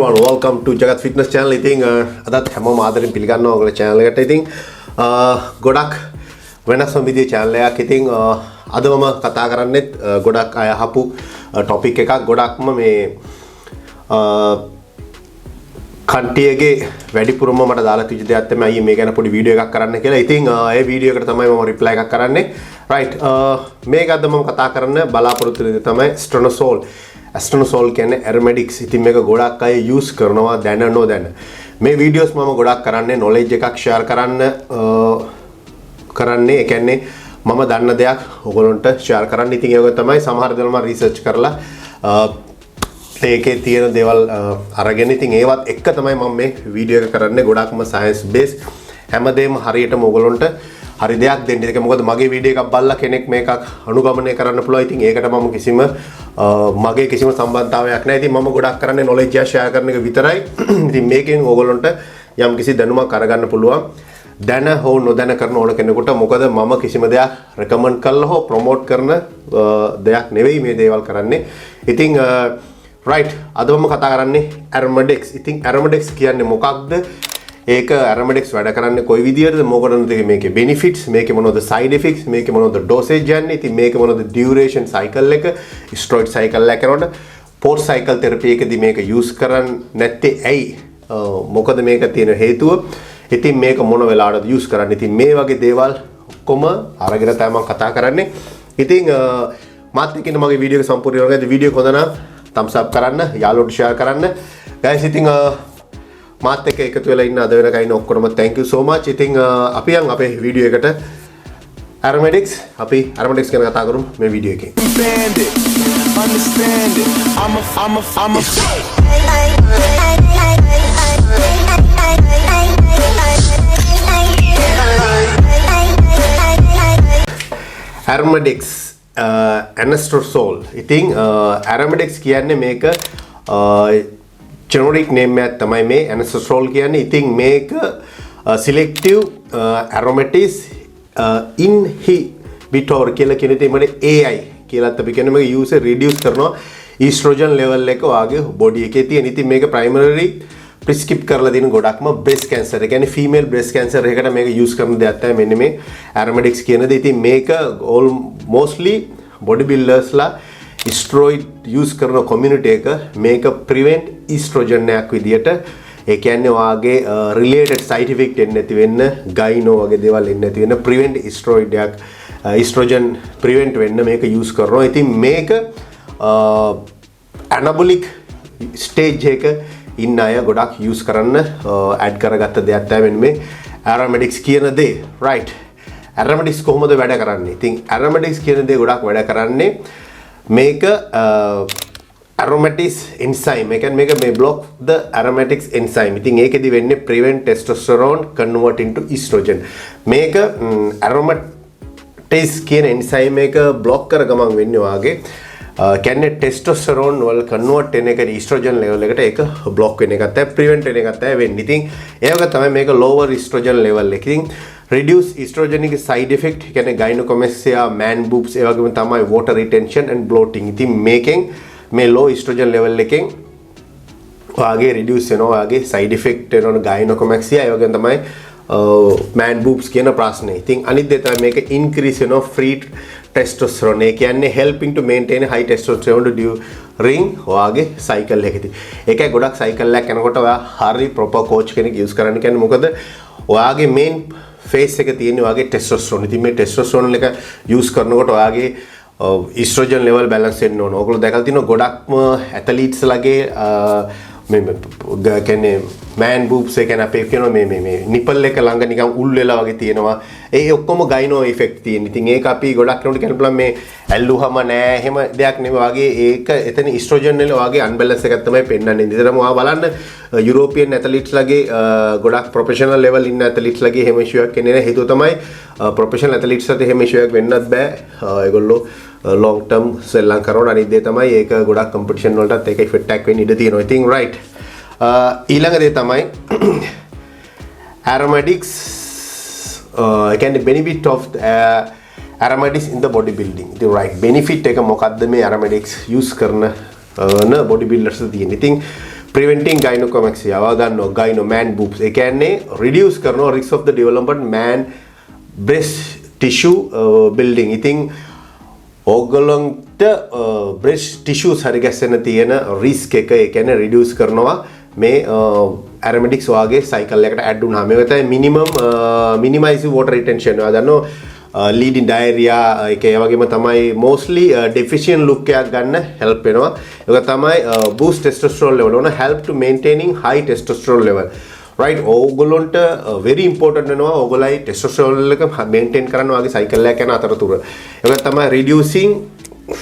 everyone, welcome to Jagat Fitness channel. ඉතින් අදත් හැමෝම ආදරෙන් පිළිගන්නවා ඔයගොල්ලෝ channel එකට. ඉතින් ගොඩක් වෙනස්ම විදිහේ channel එකක්. ඉතින් අද මම කතා කරන්නේත් ගොඩක් අය අහපු topic එකක්. ගොඩක්ම මේ කන්ටියගේ වැඩිපුරම මට දාලා තිබිච්ච දෙයක් තමයි අයියේ මේ ගැන පොඩි වීඩියෝ එකක් කරන්න කියලා. ඉතින් ඒ වීඩියෝ එකට තමයි මම රිප්ලයි එකක් කරන්නේ. right මේක අද මම කතා කරන්න බලාපොරොත්තු වෙන්නේ තමයි Astronosol කියන්නේ aeromedics. ඉතින් මේක ගොඩක් අය use කරනවා දැන නොදැන. මේ වීඩියෝස් මම ගොඩක් කරන්නේ knowledge එකක් share කරන්නේ. ඒ කියන්නේ මම දන්න දෙයක් ඔයගොල්ලන්ට share කරන්න. ඉතින් ඒක තමයි සමහර දේවල් මම research කරලා ඒකේ තියෙන දේවල් අරගෙන ඉතින් ඒවත් එක්ක තමයි මම මේ වීඩියෝ එක කරන්නේ. ගොඩක්ම science based හැමදේම හරියටම ඔයගොල්ලන්ට හරි දෙයක් දෙන්න. ඒක මොකද මගේ වීඩියෝ එකක් බලලා කෙනෙක් මේකක් අනුගමනය කරන්න පුළුවන්. ඉතින් ඒකට මම මගේ කිසිම සම්බන්ධතාවයක් නැහැ. ඉතින් මම ගොඩක් කරන්නේ knowledge එක share කරන එක විතරයි. ඉතින් මේකෙන් ඔයගොල්ලන්ට යම් කිසි දැනුමක් අරගන්න පුළුවන්. දැන හෝ නොදැන කරන ඕන කෙනෙකුට. මොකද මම කිසිම දෙයක් recommend කරලා හෝ promote කරන දෙයක් නෙවෙයි මේ දේවල් කරන්නේ. ඉතින් right අද මම කතා කරන්නේ aeromedics. ඉතින් aeromedics කියන්නේ මොකක්ද? ඒක aeromedics වැඩ කරන්නේ කොයි විදියටද? මොකටද මේකේ benefits, මේකේ මොනවද side effects, මේකේ මොනවද dosage යන්නේ, ඉතින් මේකේ මොනවද duration cycle එක, steroid cycle එක කරනකොට post cycle therapy එකදී මේක use කරන්නේ නැත්තේ ඇයි? මොකද මේක තියෙන හේතුව? ඉතින් මේක මොන වෙලාවටද use කරන්නේ? ඉතින් මේ වගේ දේවල් ඔක්කොම අරගෙන තමයි මම කතා කරන්නේ. ඉතින් මාත් එක්ක ඉන්න මගේ වීඩියෝ එක සම්පූර්ණ කරගන්න. වීඩියෝ එක හොඳ නම් thumbs up කරන්න, යාළුවෝට share කරන්න. guys ඉතින් මාත් එක්ක එකතු වෙලා ඉන්න අද වෙනකන් ඉන්න ඔක්කොම thank you so much. ඉතින් අපි යන් අපේ වීඩියෝ එකට aeromedics ගැන කතා කරමු මේ වීඩියෝ එකේ. aeromedics Astronosol. ඉතින් aeromedics කියන්නේ මේක generic name එකක් තමයි මේ Astronosol කියන්නේ. ඉතින් මේක selective aromatics inhibitor කියලා කියන ඉතින් මනේ AI කියලාත් අපි කියන්නේ මේක use reduce කරනවා estrogen level එක වාගේ body එකේ තියෙන. ඉතින් මේක primarily prescribe කරලා දෙන ගොඩක්ම breast cancer. ඒ කියන්නේ female breast cancer එකකට මේක use කරන දෙයක් තමයි මෙන්න මේ aeromedics කියන දේ. ඉතින් මේක mostly bodybuilders ලා steroid use කරන community එක මේක prevent estrogen එකක් විදියට, ඒ කියන්නේ වාගේ related side effect එන්නේ නැති වෙන්න, gyno වගේ දේවල් එන්නේ නැති වෙන්න prevent steroid එකක් estrogen prevent වෙන්න මේක use කරනවා. ඉතින් මේක anabolic stage එක ඉන්න අය ගොඩක් use කරන්න add කරගත්ත දෙයක් තමයි මේ aeromedics කියන දේ. right aeromedics කොහොමද වැඩ කරන්නේ? ඉතින් aeromedics කියන දේ ගොඩක් වැඩ කරන්නේ මේක aromatics enzyme. ඒ කියන්නේ මේක මේ block the aromatics enzyme. ඉතින් ඒකෙදි වෙන්නේ prevent testosterone convert into estrogen. මේක aromatics කියන enzyme එක block කර ගමන් වෙන්නේ වාගේ කියන්නේ testosterone වල convert වෙන එක estrogen level එකට ඒක block වෙන එකත් prevent වෙන එකත් වෙන්නේ. ඉතින් ඒක තමයි මේක lower estrogen level එකකින් reduce estrogen එක side effect කියන්නේ gynecomastia, man boobs, ඒ වගේම තමයි water retention and bloating. ඉතින් මේකෙන් මේ low estrogen level එකෙන් වාගේ reduce වෙනවා වාගේ side effect වෙනවා gynecomastia, ඒ වගේම තමයි man boobs කියන ප්‍රශ්නේ. ඉතින් අනිත් දේ තමයි මේක increase වෙනවා free testosterone. ඒ කියන්නේ helping to maintain high testosterone during වාගේ cycle එකදී. ඒකයි ගොඩක් cycle එකක් යනකොට ඔයා හරි proper coach කෙනෙක් use කරන්න කියන්නේ මොකද ඔයාගේ main face එක තියෙන වාගේ testosterone. ඉතින් මේ testosterone එක use කරනකොට ඔයාගේ estrogen level balance වෙන්න ඕන. ඔයගොල්ලෝ දැකලා තියෙනවා ගොඩක්ම athletes ලගේ මේ කියන්නේ man boobs එක කියන්නේ අපේ කියනවා මේ nipple එක ළඟ නිකන් උල් වෙලා වගේ තියෙනවා. ඒ ඔක්කොම gyno effect තියෙන. ඉතින් ඒක අපි ගොඩක් කෙනෙකුට කියන්න පුළුවන් මේ ඇල්ලුවම නෑ එහෙම දෙයක් නෙමෙයි වගේ. ඒක එතන estrogen වල වගේ unbalance එකක් තමයි පෙන්වන්නේ. ඉතින් ඔයා බලන්න European athletes ලගේ ගොඩක් professional level ඉන්න athletes ලගේ එහෙම issue එකක් එන්නේ නැහැ. හේතුව තමයි professional athletes ලට එහෙම issue එකක් වෙන්නත් බෑ. ඒගොල්ලෝ long term සෙල්ලම් කරනවා. අනිත් දේ තමයි ඒක ගොඩක් competition වලටත් ඒක effect එකක් වෙන්න ඉඩ තියෙනවා. ඉතින් right ඊළඟ දේ තමයි aeromedics can the benefit of aeromedics in the bodybuilding. The right benefit එක මොකක්ද මේ aeromedics use කරන bodybuilders තියෙන. ඉතින් preventing gynecomastia වා ගන්නවා gyno man boobs ඒ කියන්නේ reduce කරනවා risk of the development man breast tissue building ඉතින් ඕගොල්ලන්ට breast tissues හරි ගැස්සෙන තියෙන risk එක ඒ කියන්නේ reduce කරනවා මේ aromatics වාගේ cycle එකකට add වුණාම මේක තමයි minimize water retention වා දන්නවා leading diarrhea ඒක ඒ වගේම තමයි mostly deficient look එකක් ගන්න help වෙනවා ඒක තමයි boost testosterone level ඕන help to maintaining high testosterone level right ඕගොල්ලන්ට very important වෙනවා ඕගොල්ලයි testosterone එක maintain කරන්න වාගේ cycle එකක් යන අතරතුර ඒක තමයි reducing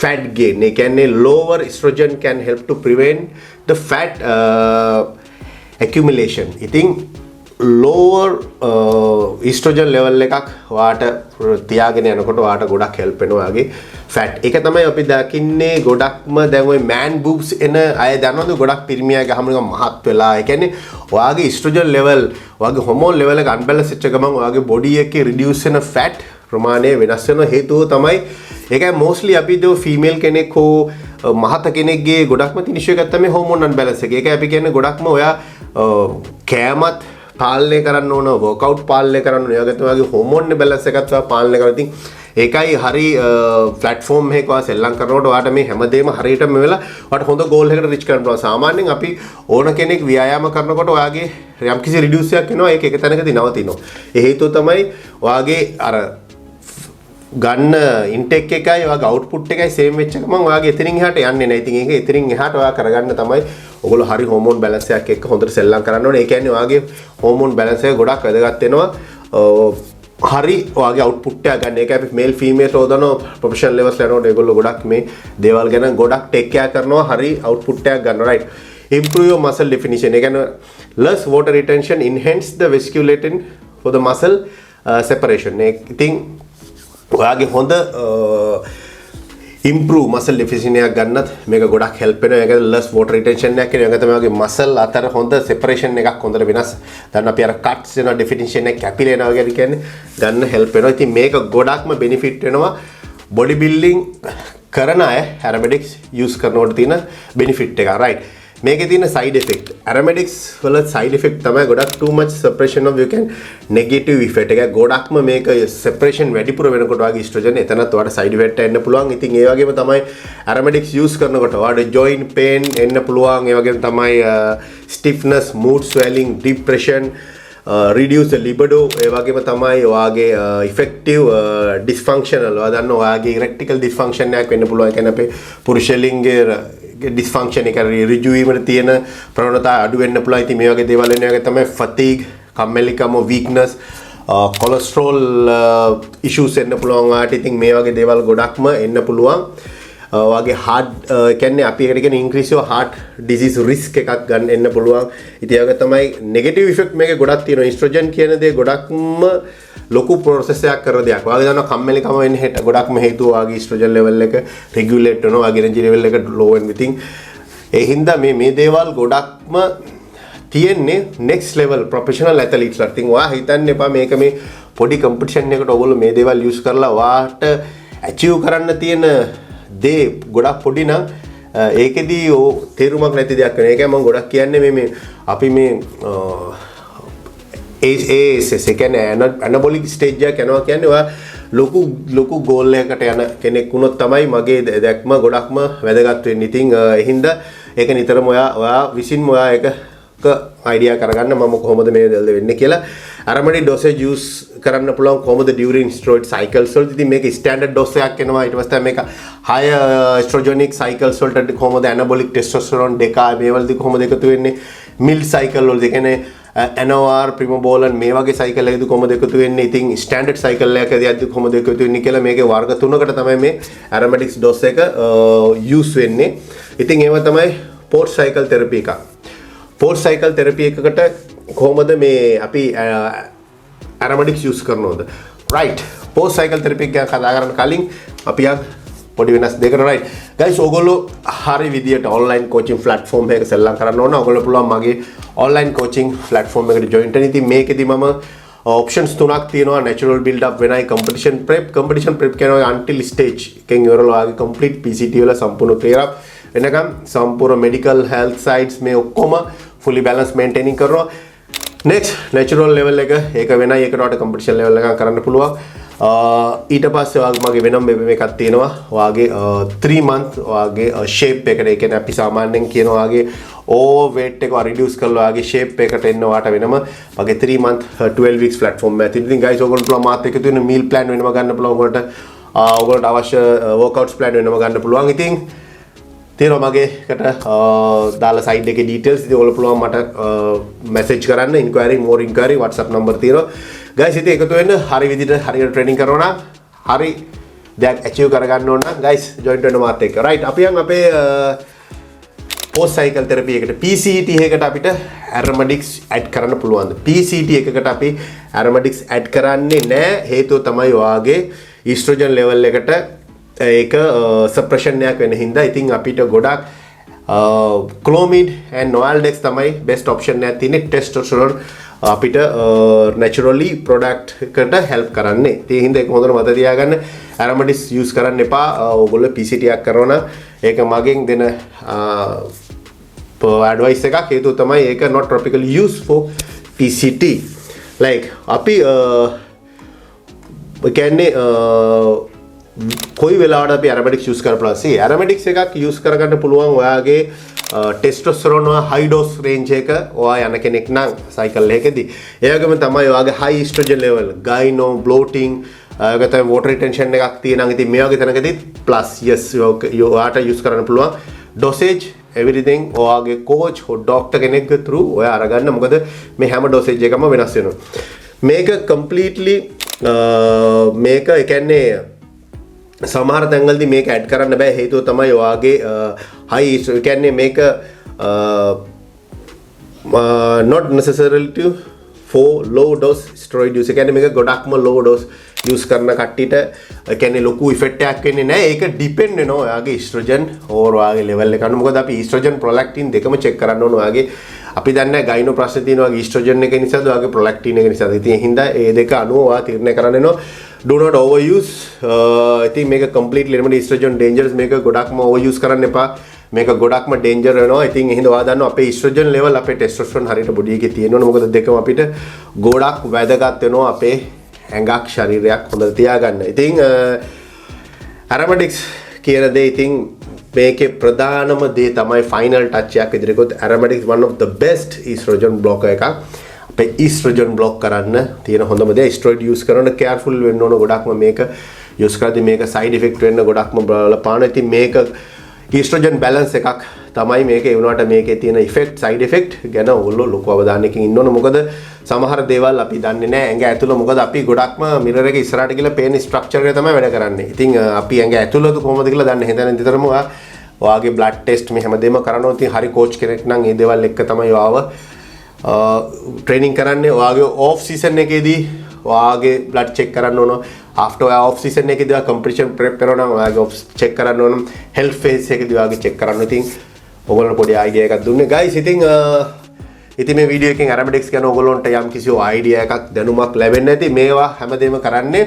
fat gain ඒ කියන්නේ lower estrogen can help to prevent the fat accumulation ඉතින් lower estrogen level එකක් වාට තියාගෙන යනකොට වාට ගොඩක් help වෙනවා වගේ fat ඒක තමයි අපි දකින්නේ ගොඩක්ම දැන් ওই man boobs එන අය දන්නවද ගොඩක් පිරිමියා ගහම නිකන් මහත් වෙලා ඒ කියන්නේ ඔයාගේ estrogen level ඔයාගේ hormone level එක unbalance වෙච්ච ගමන් ඔයාගේ body එකේ reduce වෙන fat ප්‍රමාණය වෙනස් වෙන හේතුව තමයි ඒකයි mostly අපි දෝ female කෙනෙක් හෝ මහත කෙනෙක්ගේ ගොඩක්ම තියෙන issue එකක් තමයි hormone unbalance එක. ඒකයි අපි කියන්නේ ගොඩක්ම ඔයා කෑමත් පාලනය කරන්න ඕන workout පාලනය කරන්න ඕන. ඒගොල්ලෝ වගේ hormone balance එකත් පාලනය කරලා ඉතින් ඒකයි හරි platform එකක ඔයා සෙල්ලම් කරනකොට ඔයාට මේ හැමදේම හරියටම වෙලා ඔයාට හොඳ goal එකකට reach කරන්න පුළුවන්. සාමාන්‍යයෙන් අපි ඕන කෙනෙක් ව්‍යායාම කරනකොට ඔයාගේ යම්කිසි reduce එකක් වෙනවා ඒක එක තැනකදී නවතිනවා. ඒ හේතුව තමයි ඔයාගේ අර ගන්න intake එකයි ඔයාගේ output එකයි same වෙච්ච ගමන් ඔයාගේ එතනින් එහාට යන්නේ නැහැ. ඉතින් ඒක එතනින් එහාට ඔයා කරගන්න තමයි ඔයගොල්ලෝ හරි hormone balance එකක් එක්ක හොඳට සෙල්ලම් කරන්න ඕනේ. ඒ කියන්නේ ඔයාගේ hormone balance එක ගොඩක් වැදගත් වෙනවා. හරි ඔයාගේ output එක ගන්න. ඒක අපි male female හොදන professional levels යනකොට ඒගොල්ලෝ ගොඩක් මේ දේවල් ගැන ගොඩක් take care කරනවා. හරි output එකක් ගන්න. right. Improve your muscle definition. ඒ කියන්නේ less water retention enhance the vasculating for the muscle separation. ඉතින් ඔයාගේ හොඳ improve muscle definition එකක් ගන්නත් මේක ගොඩක් help වෙනවා. ඒක less water retention එකක් කියන එක තමයි ඔයාගේ muscle අතර හොඳ separation එකක් හොඳට වෙනස්. දැන් අපි අර cuts වෙන definition එක කැපිලා යනවා වගේ කියන්නේ ගන්න help වෙනවා. ඉතින් මේක ගොඩක්ම benefit වෙනවා body building කරන අය aromatics use කරනකොට තියෙන benefit එක. right. මේකේ තියෙන side effect aromatics වල side effect තමයි ගොඩක් too much suppression of you can negative effect එක ගොඩක්ම මේක separation වැඩිපුර වෙනකොට වගේ estrogen එතනත් ඔයාලට side effect එන්න පුළුවන්. ඉතින් ඒ වගේම තමයි aromatics use කරනකොට ඔයාලට joint pain එන්න පුළුවන්. ඒ වගේම තමයි stiffness, mood swelling, depression, reduce the libido. ඒ වගේම තමයි ඔයාගේ effective dysfunctional ඔයා දන්න ඔයාගේ erectile dysfunction එකක් වෙන්න පුළුවන්. ඒ කියන්නේ අපේ පුරුෂලිංගයේ dysfunction එක ඍජු වීමට තියෙන ප්‍රවණතාවය අඩු වෙන්න පුළුවන්. ඉතින් මේ වගේ දේවල් වෙන එක තමයි fatigue, කම්මැලිකම, weakness, cholesterol issues එන්න පුළුවන්. වාට ඉතින් මේ වගේ දේවල් ගොඩක්ම එන්න පුළුවන්. වාගේ heart කියන්නේ අපි එකට කියන increase your heart disease risk එකක් ගන්න එන්න පුළුවන්. ඉතින් ඒක තමයි negative effect මේකේ ගොඩක් තියෙනවා. estrogen කියන දේ ගොඩක්ම ලොකු process එකක් කරන දෙයක්. වාගේ දන්නවා කම්මැලිකම වෙන්නේ ගොඩක්ම හේතුව වාගේ estrogen level එක regulate වෙනවා. වාගේ energy level එක low වෙන ඉතින් ඒ හින්දා මේ දේවල් ගොඩක්ම තියෙන්නේ next level professional athletes ලා. ඉතින් ඔයා හිතන්න එපා මේක මේ පොඩි competition එකකට ඔයගොල්ලෝ මේ දේවල් use කරලා වාට achieve කරන්න තියෙන දේ ගොඩක් පොඩි නම් ඒකෙදී තේරුමක් නැති දෙයක් වෙනවා. ඒකයි මම ගොඩක් කියන්නේ මේ අපි මේ second anabolic stage එක යනවා කියන්නේ ඔයා ලොකු goal එකකට යන කෙනෙක් වුණොත් තමයි මගේ දැක්ම ගොඩක්ම වැදගත් වෙන්නේ. ඉතින් ඒ හින්දා ඒක නිතරම ඔයා විසින්ම ඔයා ඒක idea කරගන්න මම කොහොමද මේ දෙල්ද වෙන්නේ කියලා. aromatic dosage use කරන්න පුළුවන් කොහොමද during steroid cycles වලදී. ඉතින් මේක standard dose එකක් එනවා. ඊට පස්සේ මේක high estrogenic cycles වලට කොහොමද anabolic testosterone දෙක මේ වලදී කොහොමද එකතු වෙන්නේ. mild cycle වලදී කියන්නේ NOR, Primobolan මේ වගේ cycle එකදී කොහොමද එකතු වෙන්නේ. ඉතින් standard cycle එකදී කොහොමද එකතු වෙන්නේ කියලා මේකේ වර්ග තුනකට තමයි මේ aromatics dose එක use වෙන්නේ. ඉතින් ඒව තමයි post cycle therapy එක. post cycle therapy එකකට කොහොමද මේ අපි aromatics use කරනවද. right. post cycle therapy එක කතා කරන්න කලින් අපි පොඩි වෙනස් දෙකකට right. guys ඕගොල්ලෝ හරි විදියට online coaching platform එකක සෙල්ලම් කරන්න ඕන. ඕගොල්ලෝ පුළුවන් මගේ online coaching platform එකට join වෙන්න. ඉතින් මේකෙදි මම options තුනක් තියෙනවා. natural build up වෙනයි competition prep කියනවා until stage එකෙන් ඉවරලා ඔයාගේ complete PCT වල සම්පූර්ණ clear up වෙනකම් සම්පූර්ණ medical health sides මේ ඔක්කොම fully balance maintaining කරනවා. next natural level එක ඒක වෙනයි ඒකට වඩා competition level එකක් කරන්න පුළුවන්. ඊට පස්සේ මගේ වෙනම එකක් තියෙනවා වාගේ 3 month වාගේ shape එකට ඒ කියන්නේ අපි සාමාන්‍යයෙන් කියනවා වාගේ over weight එක reduce කරලා වාගේ shape එකට එන්න වාට වෙනම මගේ 3 month 12 weeks platform එක. ඉතින් guys ඔයගොල්ලෝ පුළුවන් මාත් එක්ක තියෙන meal plan වෙනම ගන්න පුළුවන්. ඔයගොල්ලන්ට අවශ්‍ය workouts plan වෙනම ගන්න පුළුවන්. ඉතින් තියෙනවා මගේ එකට දාලා side එකේ details ඉතින් ඔයගොල්ලෝ පුළුවන් මට message කරන්න inquiry more inquiry WhatsApp number තියෙනවා. guys ඉතින් එකතු වෙන්න හරි විදිහට හරියට training කරනවා නම් හරි දෙයක් achieve කරගන්න ඕන නම් guys join වෙන්න මාත් එක්ක. right අපි යන් අපේ post cycle therapy එකට PCT එකකට අපිට aromatic add කරන්න පුළුවන්ද? PCT එකකට අපි aromatic add කරන්නේ නැහැ. හේතුව තමයි ඔයාගේ estrogen level එකට ඒක suppression එකක් වෙන හින්දා. ඉතින් අපිට ගොඩක් clomid and novaldex තමයි best option එකක් තියෙන්නේ testosterone අපිට naturally product එකට help කරන්නේ. ඒ හින්දා ඒක හොඳට මතක තියාගන්න. aromatics use කරන්න එපා. ඕගොල්ලෝ PCT එකක් කරනවා ඒක මගෙන් දෙන advice එකක්. හේතුව තමයි ඒක not tropically used for PCT. like අපි කියන්නේ කොයි වෙලාවට අපි aromatics use කරපලා see aromatics එකක් use කරගන්න පුළුවන් ඔයාගේ testosterone high dose range එක ඔයා යන කෙනෙක් නම් cycle එකකදී ඒ වගේම තමයි ඔයාගේ high estrogen level gyno bloating ඒකට water retention එකක් තියෙනවා. ඉතින් මේ වගේ තැනකදී plus yes ඔයාට use කරන්න පුළුවන් dosage everything ඔයාගේ coach or doctor කෙනෙක් through ඔයා අරගන්න. මොකද මේ හැම dosage එකම වෙනස් වෙනවා. මේක completely මේක ඒ කියන්නේ සමහර තැන්වලදී මේක ඇඩ් කරන්න බෑ. හේතුව තමයි ඔයාගේ high කියන්නේ මේක not necessarily to for low dose steroid use. කියන්නේ මේක ගොඩක්ම low dose use කරන කට්ටියට කියන්නේ ලොකු effect එකක් වෙන්නේ නැහැ. ඒක depend වෙනවා ඔයාගේ estrogen or ඔයාගේ level එක අනුව. මොකද අපි estrogen prolactin දෙකම check කරන්න ඕන. ඔයාගේ අපි දන්නේ gyno ප්‍රශ්න තියෙනවා ඔයාගේ estrogen එක නිසාද ඔයාගේ prolactin එක නිසාද. ඉතින් ඒ හින්දා ඒ දෙක අනුව ඔයා තීරණය කරන්න වෙනවා. do not overuse. ඉතින් මේක completely එනම estrogen dangerous. මේක ගොඩක්ම overuse කරන්න එපා. මේක ගොඩක්ම danger වෙනවා. ඉතින් ඒ හින්දා ඔයා දන්නවා අපේ estrogen level අපේ testosterone හරියට body එකේ තියෙනවනේ. මොකද දෙකම අපිට ගොඩක් වැදගත් වෙනවා අපේ ඇඟක් ශරීරයක් හොඳට තියාගන්න. ඉතින් aromatics කියන දේ ඉතින් මේකේ ප්‍රධානම දේ තමයි final touch එකක් විදිහට ගොත් aromatics one of the best estrogen blocker එකක්. අපේ estrogen block කරන්න තියෙන හොඳම දේ steroid use කරනකොට careful වෙන්න ඕන. ගොඩක්ම මේක use කරද්දී මේක side effect වෙන්න ගොඩක්ම බලපාන. ඉතින් මේක estrogen balance එකක් තමයි මේක. ඒ වුණාට මේකේ තියෙන effect side effect ගැන ඔයගොල්ලෝ ලොකු අවධානයකින් ඉන්න ඕන. මොකද සමහර දේවල් අපි දන්නේ නැහැ ඇඟ ඇතුළ. මොකද අපි ගොඩක්ම mirror එක ඉස්සරහට ගිහලා පේන structure එක තමයි වැඩ කරන්නේ. ඉතින් අපි ඇඟ ඇතුළත කොහොමද කියලා දන්නේ හිතන විතරම ඔයාගේ blood test මේ හැමදේම කරනවා. ඉතින් හරි coach කෙනෙක් නම් මේ දේවල් එක්ක තමයි ඔයාව training කරන්නේ. ඔයාගේ off season එකේදී ඔයාගේ blood check කරන්න ඕන. after off season එකේදී ඔයා competition prep කරනවා නම් ඔයාගේ off check කරන්න ඕන. health phase එකේදී ඔයාගේ check කරන්න. ඉතින් ඔයගොල්ලෝ පොඩි idea එකක් දුන්නේ guys. ඉතින් මේ වීඩියෝ එකෙන් aromatics ගැන ඔයගොල්ලන්ට යම් කිසි idea එකක් දැනුමක් ලැබෙන්නේ නැති. මේවා හැමදේම කරන්නේ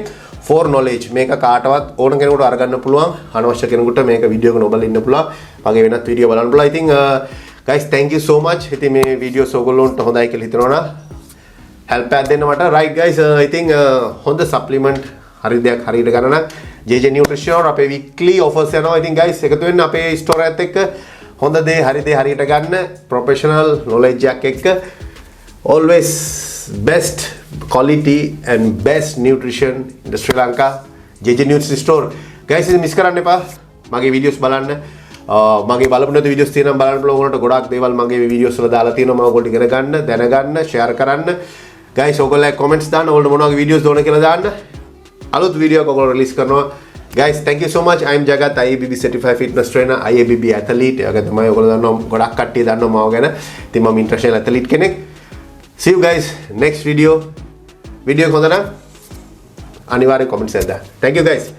for knowledge. මේක කාටවත් ඕන කෙනෙකුට අරගන්න පුළුවන්. අනවශ්‍ය කෙනෙකුට මේක වීඩියෝ එක නොබලා ඉන්න පුළුවන්. මගේ වෙනත් වීඩියෝ බලන්න පුළුවන්. ඉතින් guys thank you so much. ඉතින් මේ වීඩියෝස් ඔයගොල්ලන්ට හොඳයි කියලා හිතනවා නම් help එකක් දෙන්න මට. right guys ඉතින් හොඳ supplement හරි දෙයක් හරියට ගන්න නම් JJ Nutrition අපේ weekly offers යනවා. ඉතින් guys එකතු වෙන්න අපේ store එකත් එක්ක හොඳ දේ හරි දේ හරියට ගන්න professional knowledge එකක් එක්ක always best quality and best nutrition in the Sri Lanka JJ Nutrition store. guys ඉතින් miss කරන්න එපා. මගේ videos බලන්න. මගේ බලපු නැති videos තියෙනවා බලන්න පුළුවන්. උනට ගොඩාක් දේවල් මගේ videos වල දාලා තියෙනවා. මම ඔයගොල්ලෝ ඉගෙන ගන්න, දැනගන්න, share කරන්න. guys ඔයගොල්ලෝ comments දාන්න. ඔයගොල්ලෝ මොන වගේ videos ඕන කියලා දාන්න. අලුත් වීඩියෝ එකක් ඔයගොල්ලෝ release කරනවා. guys thank you so much. I am Jagat, IABB certified fitness trainer, IABB athlete. ඒක තමයි ඔයගොල්ලෝ දන්නවා ගොඩක් කට්ටිය දන්නවා මාව ගැන. ඉතින් මම international athlete කෙනෙක්. see you guys next video. Video එක හොඳ නම් අනිවාර්යෙන් comments එකක් දාන්න. thank you guys.